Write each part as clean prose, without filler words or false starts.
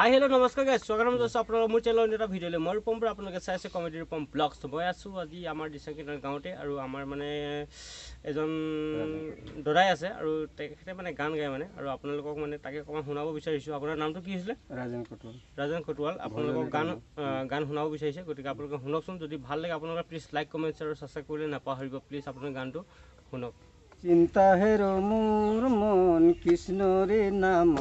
Hi hello नमस्कार guys स्वागतम जनाइছো আপোনালোকক মোৰ চেনেলৰ এটা ভিডিঅ'লৈ মই ৰূপম পৰা আপোনালোকে চাই আছে কমেডি ৰূপম ব্লগছ মই আছো আজি আমাৰ ডিচাকিনৰ গাঁৱতে আৰু আমাৰ মানে এজন দৰাই আছে আৰু তেখেতে মানে গান গায় মানে আৰু আপোনালোকক মানে তাকে অকমান শুনাব বিচাৰিছো আপোনাৰ নামটো কি হৈছিল ৰাজন কটৱাল আপোনালোকক গান শুনাব বিচাৰিছে গতিকে আপোনালোকে শুনকচোন যদি ভাল লাগে আপোনালোকে প্লিজ লাইক কমেন্ট আৰু সাবস্ক্ৰাইব কৰিলে নাপাহৰিব প্লিজ আপোনাৰ গানটো শুনক চিন্তা হেৰো মোৰ মন কৃষ্ণৰে নাম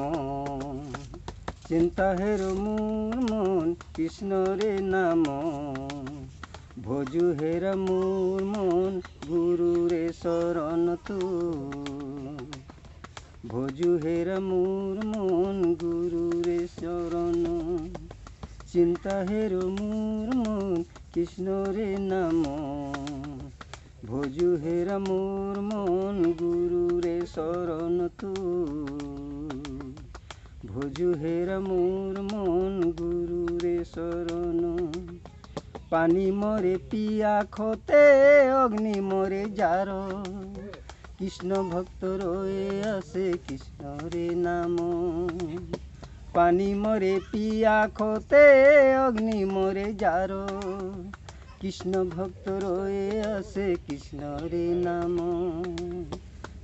চিন্তা হেৰো মোৰ মন কৃষ্ণৰে নাম ভজু হেৰা মোৰ মন গুৰুৰে শৰণ তু ভজু হেৰা মোৰ মন গুৰুৰে শৰণ চিন্তা হেৰো মোৰ মন কৃষ্ণৰে নাম ভজু হেৰা মোৰ মন গুৰুৰে শৰণ তু ভজু হেৰা মোৰ মন গুৰুৰে শৰণ পানী মৰে পিয়াসতে অগ্নি মৰে জাৰ কৃষ্ণ ভক্ত ৰৈ আছে কৃষ্ণৰে নাম পানী মৰে পিয়াসতে অগ্নি মৰে জাৰ কৃষ্ণ ভক্ত রয়ে আছে কৃষ্ণরে নাম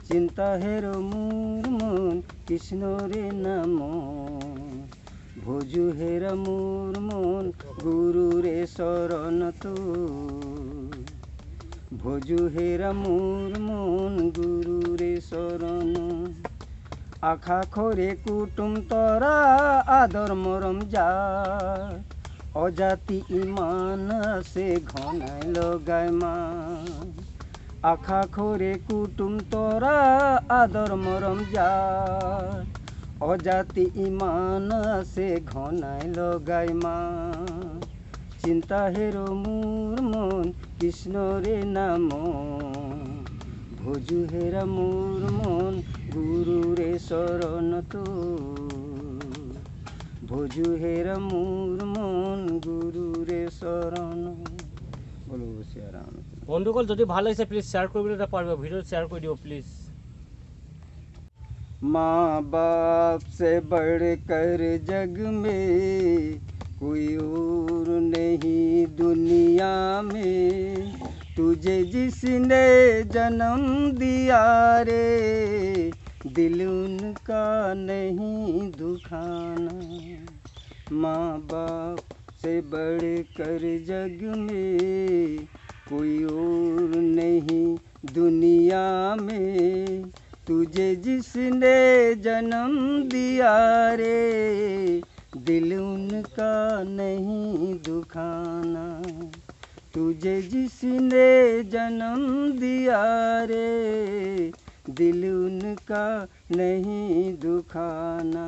চিন্তা হেরো মোর মন কৃষ্ণরে নাম ভজু হেরা মোর মন গুরুরে শরণ তু ভজু হেরা মোর মন গুরুরে শরণ আখা খরে কুটুম তরা আদর মরম যা অজাতি ইমান আছে ঘনাই লগায় মা আখা খরে কুটুম তরা আদর মরম যা অজাতি ইমান আছে ঘনাই লগায় মা চিন্তা হেরো মোর মন কৃষ্ণরে নাম ভজু হেরা মোর মন গুরুরে শরণ তু ভজু হেরা মোর মন গুরুরে শরণ বলো শ্রীরাম বন্ধুসকল যদি ভাল লাগিছে প্লিজ শেয়ার কৰিবলৈ নাপাহৰিব ভিডিও শেয়ার কৰি দিব প্লিজ माँ बाप से बढ़कर जग में कोई और नहीं दुनिया में तुझे जिसने जन्म दिया रे दिल उनका नहीं दुखाना माँ बाप से बढ़कर जग में कोई और नहीं दुनिया में तुझे जिसने जन्म दिया रे दिल उनका नहीं दुखाना तुझे जिसने जन्म दिया रे दिल उनका नहीं दुखाना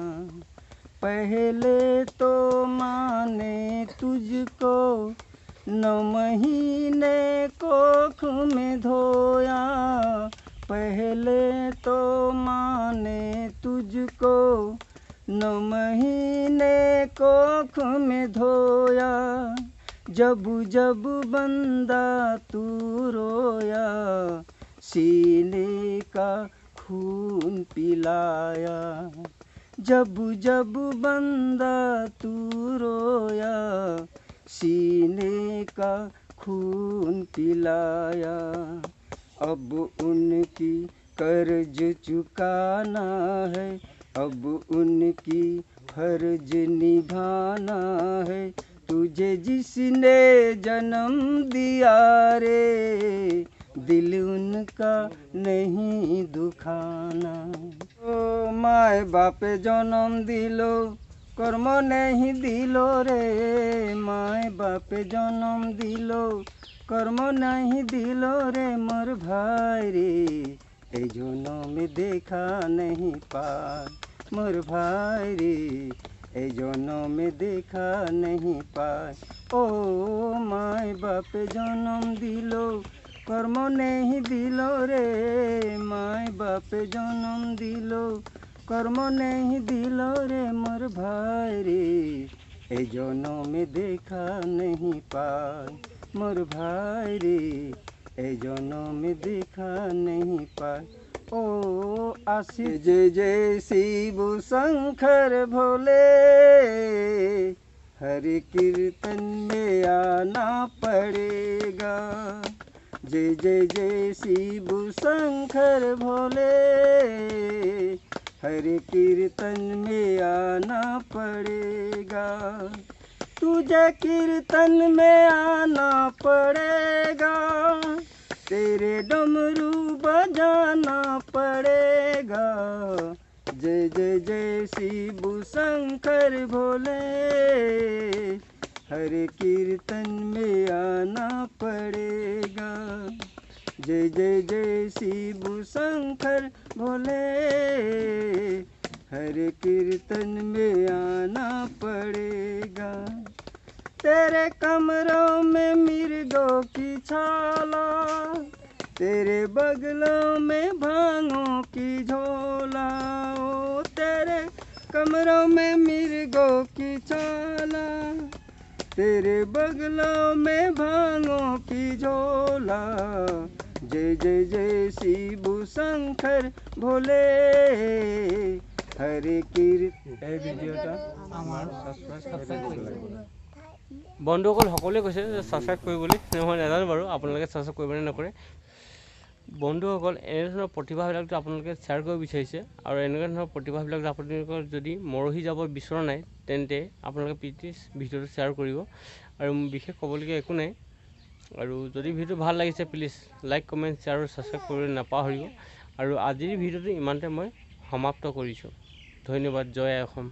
पहले तो माने तुझको 9 महीने कोख में धोया पहले तो माने तुझको 9 महीने कोख में धोया जब जब बंदा तू रोया सीने का खून पिलाया जब जब बंदा तू रोया सीने का खून पिलाया अब उनकी कर्ज चुकाना है अब उनकी फर्ज निभाना है तुझे जिसने जन्म दिया रे दिल उनका नहीं दुखाना ओ माय बाप जन्म दिलो कर्म नहीं दिलो रे माय बाप जन्म दिलो कर्म नहीं दिलो रे मोर भाई रे ए जन्म में देखा नहीं पाए मोर भाई रे ए जन्म में देखा नहीं पाए ओ माय बाप जन्म दिलो कर्म नहीं दिलो रे माय बाप जन्म दिलो कर्म नहीं दिलो रे मोर भाई रे ए जन्म में देखा नहीं पाए मोर भाई रे ए जन्म में देखा नहीं पाए ओ आशीष जय जय शिव शंकर भोले हरे कीर्तन में आना पड़ेगा जय जय जय शिव शंकर भोले हरे कीर्तन में आना पड़ेगा तुझे कीर्तन में आना पड़ेगा तेरे डमरू बजाना पड़ेगा जय जय जय शिव शंकर भोले हरे कीर्तन में आना पड़ेगा जय जय जय शिव शंकर भोले हरे कीर्तन में आना पड़ेगा तेरे कमरों में मिर्गों की छाला तेरे बगलों में भांगों की झोला ओ तेरे कमरों में मिर्गों की छाला तेरे बगलों में भांगों की झोला जय जय जय शिव शंकर भोले हरे कीर्तन এই ভিডিওটা আমার সাবস্ক্রাইব বন্ধুসকল সকলোৱে কৈছে যে ছাবস্ক্ৰাইব কৰিবলৈ মই নাজানো বাৰু আপোনালোকে ছাবস্ক্ৰাইব কৰিবনে নকৰে বন্ধুসকল এনে ধৰণৰ প্ৰতিভাবিলাকতো আপোনালোকে শ্বেয়াৰ কৰিব বিচাৰিছে আৰু এনেকুৱা ধৰণৰ প্ৰতিভাবিলাক আপোনালোকৰ যদি মৰহি যাব বিচৰা নাই তেন্তে আপোনালোকে প্লিজ ভিডিঅ'টো শ্বেয়াৰ কৰিব আৰু বিশেষ ক'বলগীয়া একো নাই আৰু যদি ভিডিঅ'টো ভাল লাগিছে প্লিজ লাইক কমেণ্ট শ্বেয়াৰ আৰু ছাবস্ক্ৰাইব কৰিবলৈ নাপাহৰিব আৰু আজিৰ ভিডিঅ'টো ইমানতে মই সমাপ্ত কৰিছোঁ ধন্যবাদ জয় অসম।